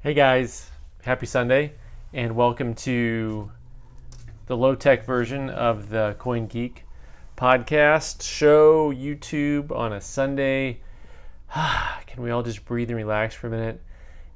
Hey guys, happy Sunday, and welcome to the low-tech version of the Coin Geek podcast show, YouTube on a Sunday. Can we all just breathe and relax for a minute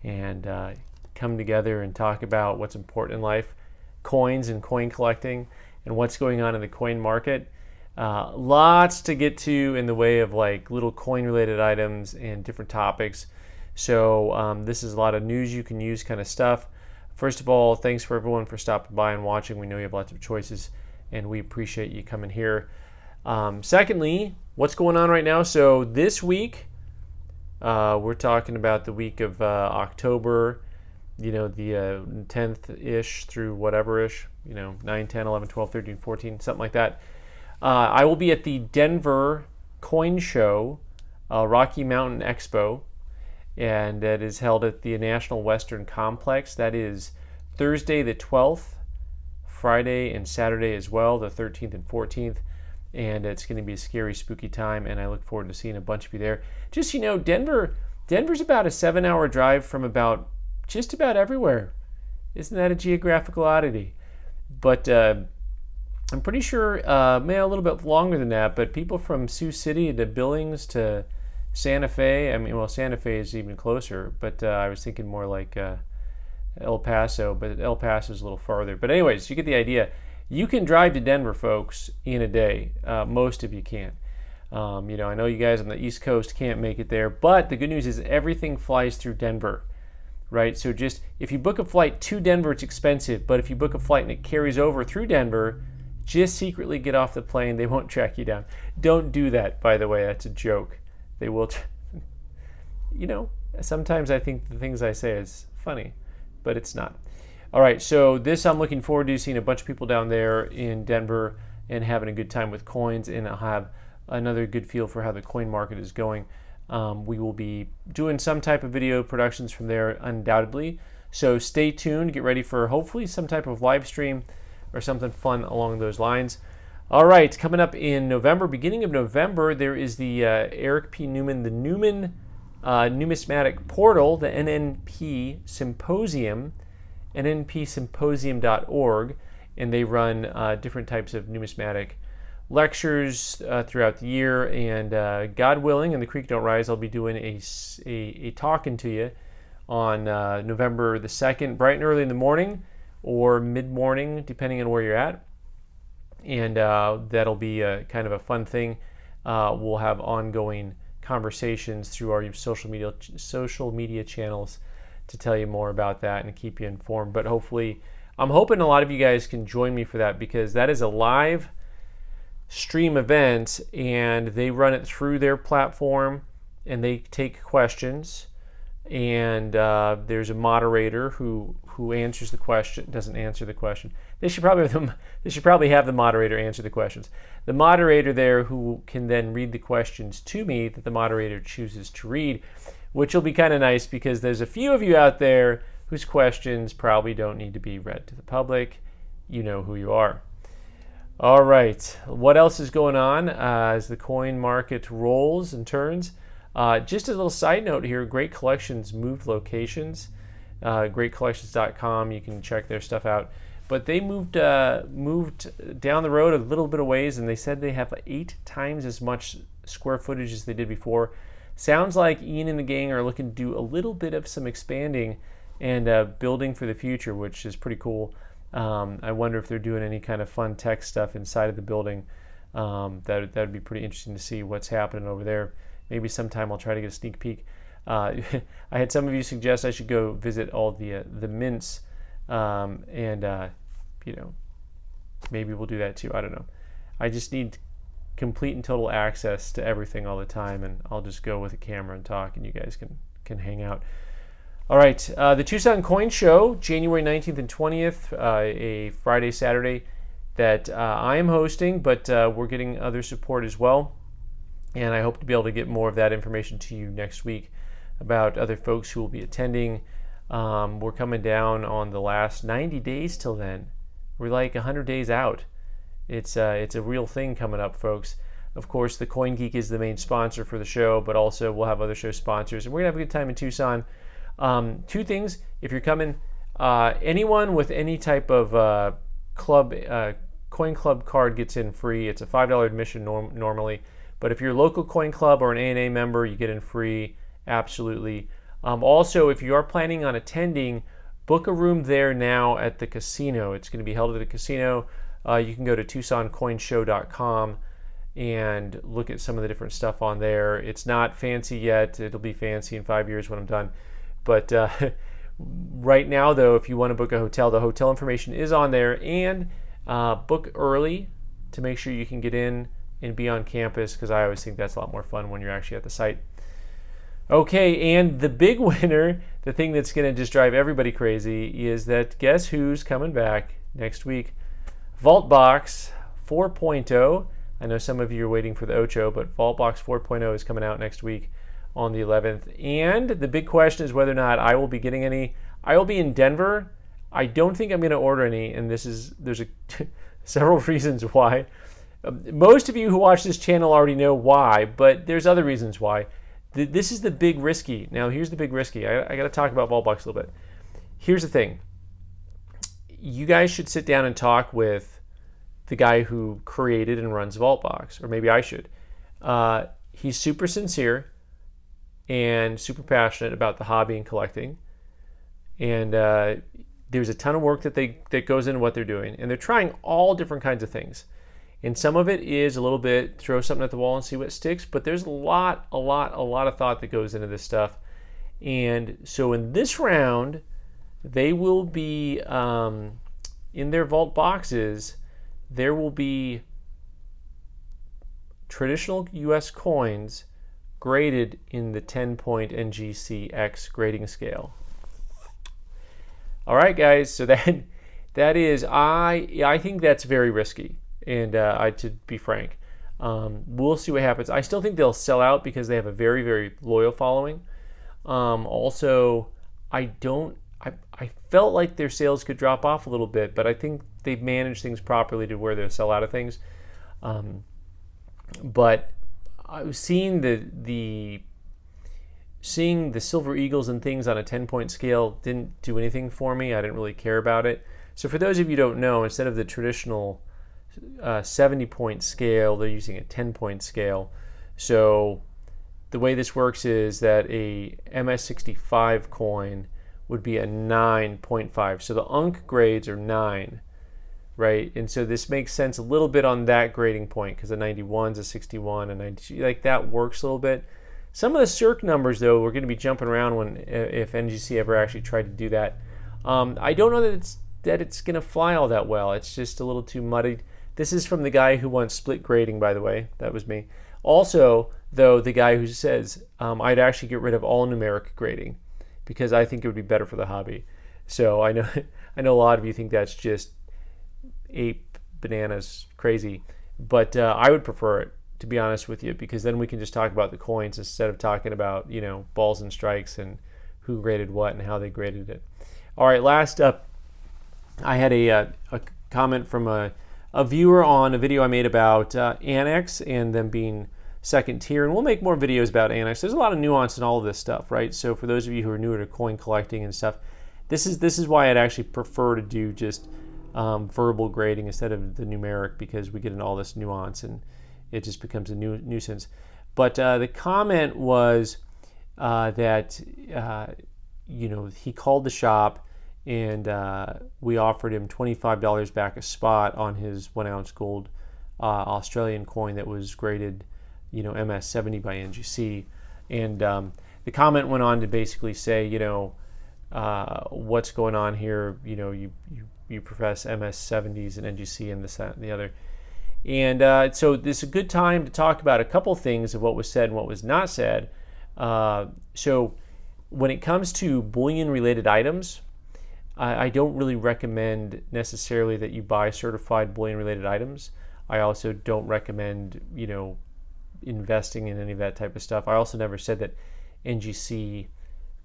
and come together and talk about what's important in life, coins and coin collecting, and what's going on in the coin market? Lots to get to in the way of like little coin-related items and different topics. So this is a lot of news you can use kind of stuff. First of all, thanks for everyone for stopping by and watching. We know you have lots of choices, and we appreciate you coming here. Secondly, what's going on right now? So this week, we're talking about the week of October, the 10th-ish through whatever-ish, 9, 10, 11, 12, 13, 14, something like that. I will be at the Denver Coin Show, Rocky Mountain Expo, and that is held at the National Western Complex. That is Thursday the 12th, Friday and Saturday as well, the 13th and 14th, and it's going to be a scary, spooky time, and I look forward to seeing a bunch of you there. Just, Denver's about a 7-hour drive from just about everywhere. Isn't that a geographical oddity? But I'm pretty sure, maybe a little bit longer than that, but people from Sioux City to Billings to Santa Fe, Santa Fe is even closer, but I was thinking more like El Paso, but El Paso is a little farther. But anyways, you get the idea. You can drive to Denver, folks, in a day. Most of you can. I know you guys on the East Coast can't make it there, but the good news is everything flies through Denver, right? So just, if you book a flight to Denver, it's expensive, but if you book a flight and it carries over through Denver, just secretly get off the plane. They won't track you down. Don't do that, by the way. That's a joke. They will, sometimes I think the things I say is funny, but it's not. All right, so this I'm looking forward to seeing a bunch of people down there in Denver and having a good time with coins, and I'll have another good feel for how the coin market is going. We will be doing some type of video productions from there, undoubtedly. So stay tuned, get ready for hopefully some type of live stream or something fun along those lines. All right, coming up in November, beginning of November, there is the Eric P. Newman, the Newman Numismatic Portal, the NNP Symposium, nnpsymposium.org, and they run different types of numismatic lectures throughout the year. And God willing, and the creek don't rise, I'll be doing a talking to you on November the 2nd, bright and early in the morning or mid-morning, depending on where you're at. And that'll be kind of a fun thing. We'll have ongoing conversations through our social media channels to tell you more about that and keep you informed. But hopefully, I'm hoping a lot of you guys can join me for that, because that is a live stream event, and they run it through their platform, and they take questions. And there's a moderator who answers the question, doesn't answer the question. They should probably have the moderator answer the questions. The moderator there who can then read the questions to me that the moderator chooses to read, which will be kind of nice, because there's a few of you out there whose questions probably don't need to be read to the public. You know who you are. All right, what else is going on as the coin market rolls and turns? Just a little side note here, Great Collections moved locations. GreatCollections.com, you can check their stuff out. But they moved down the road a little bit of ways, and they said they have 8 times as much square footage as they did before. Sounds like Ian and the gang are looking to do a little bit of some expanding and building for the future, which is pretty cool. I wonder if they're doing any kind of fun tech stuff inside of the building. That would be pretty interesting to see what's happening over there. Maybe sometime I'll try to get a sneak peek. I had some of you suggest I should go visit all the mints, and maybe we'll do that too. I don't know. I just need complete and total access to everything all the time, and I'll just go with a camera and talk, and you guys can hang out. All right, the Tucson Coin Show, January 19th and 20th, a Friday, Saturday, that I am hosting, but we're getting other support as well. And I hope to be able to get more of that information to you next week about other folks who will be attending. We're coming down on the last 90 days till then. We're like 100 days out. It's a real thing coming up, folks. Of course, the Coin Geek is the main sponsor for the show, but also we'll have other show sponsors. And we're going to have a good time in Tucson. Two things: if you're coming, anyone with any type of club coin club card gets in free. It's a $5 admission normally, but if you're a local coin club or an ANA member, you get in free. Absolutely. Also, if you are planning on attending, book a room there now at the casino. It's going to be held at the casino. You can go to TucsonCoinshow.com and look at some of the different stuff on there. It's not fancy yet. It'll be fancy in 5 years when I'm done. But right now, though, if you want to book a hotel, the hotel information is on there. And book early to make sure you can get in and be on campus, because I always think that's a lot more fun when you're actually at the site. Okay, and the big winner, the thing that's going to just drive everybody crazy, is that guess who's coming back next week? Vaultbox 4.0. I know some of you are waiting for the Ocho, but Vaultbox 4.0 is coming out next week on the 11th. And the big question is whether or not I will be getting any. I will be in Denver. I don't think I'm going to order any, and there's several reasons why. Most of you who watch this channel already know why, but there's other reasons why. This is the big risky. Now, here's the big risky. I got to talk about Vaultbox a little bit. Here's the thing. You guys should sit down and talk with the guy who created and runs Vaultbox, or maybe I should. He's super sincere and super passionate about the hobby and collecting. And there's a ton of work that goes into what they're doing. And they're trying all different kinds of things. And some of it is a little bit throw something at the wall and see what sticks, but there's a lot of thought that goes into this stuff. And so in this round, they will be, in their vault boxes, there will be traditional US coins graded in the 10-point NGC X grading scale. All right, guys, so that is, I think that's very risky. And to be frank, we'll see what happens. I still think they'll sell out because they have a very, very loyal following. Also, I felt like their sales could drop off a little bit, but I think they've managed things properly to where they'll sell out of things. But I was seeing the Silver Eagles and things on a 10-point scale didn't do anything for me. I didn't really care about it. So for those of you who don't know, instead of the traditional 70-point scale, they're using a 10-point scale. So the way this works is that a MS65 coin would be a 9.5. So the UNC grades are 9, right? And so this makes sense a little bit on that grading point because a 91 is a 61, a 92, like that works a little bit. Some of the circ numbers, though, we're going to be jumping around if NGC ever actually tried to do that. I don't know that it's going to fly all that well. It's just a little too muddied. This is from the guy who wants split grading, by the way. That was me. Also, though, the guy who says I'd actually get rid of all numeric grading because I think it would be better for the hobby. So I know a lot of you think that's just ape bananas crazy, but I would prefer it, to be honest with you, because then we can just talk about the coins instead of talking about balls and strikes and who graded what and how they graded it. All right, last up, I had a comment from a viewer on a video I made about Annex and them being second tier, and we'll make more videos about Annex. There's a lot of nuance in all of this stuff, right? So for those of you who are newer to coin collecting and stuff, this is why I'd actually prefer to do just verbal grading instead of the numeric, because we get into all this nuance and it just becomes a nuisance. But the comment was that he called the shop and we offered him $25 back a spot on his 1 ounce gold Australian coin that was graded MS70 by NGC. And the comment went on to basically say, what's going on here? You profess MS70s and NGC and this, that, and the other. And so this is a good time to talk about a couple things of what was said and what was not said. So when it comes to bullion-related items, I don't really recommend necessarily that you buy certified bullion-related items. I also don't recommend, investing in any of that type of stuff. I also never said that NGC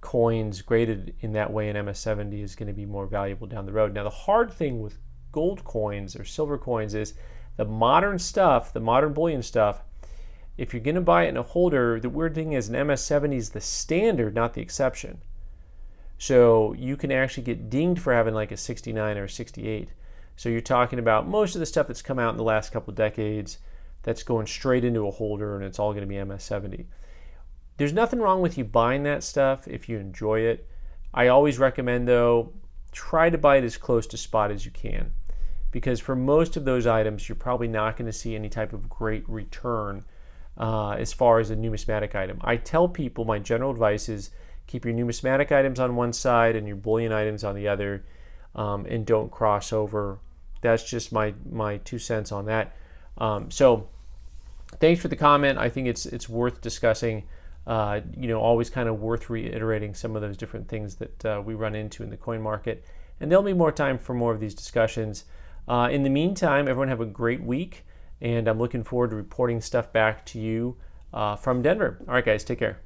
coins graded in that way in MS70 is going to be more valuable down the road. Now, the hard thing with gold coins or silver coins is the modern stuff, the modern bullion stuff, if you're going to buy it in a holder, the weird thing is an MS70 is the standard, not the exception. So you can actually get dinged for having like a 69 or a 68. So you're talking about most of the stuff that's come out in the last couple of decades that's going straight into a holder, and it's all going to be MS70. There's nothing wrong with you buying that stuff if you enjoy it. I always recommend, though, try to buy it as close to spot as you can, because for most of those items, you're probably not going to see any type of great return as far as a numismatic item. I tell people my general advice is keep your numismatic items on one side and your bullion items on the other, and don't cross over. That's just my 2 cents on that. So thanks for the comment. I think it's worth discussing. Always kind of worth reiterating some of those different things that we run into in the coin market. And there'll be more time for more of these discussions. In the meantime, everyone have a great week, and I'm looking forward to reporting stuff back to you from Denver. All right, guys, take care.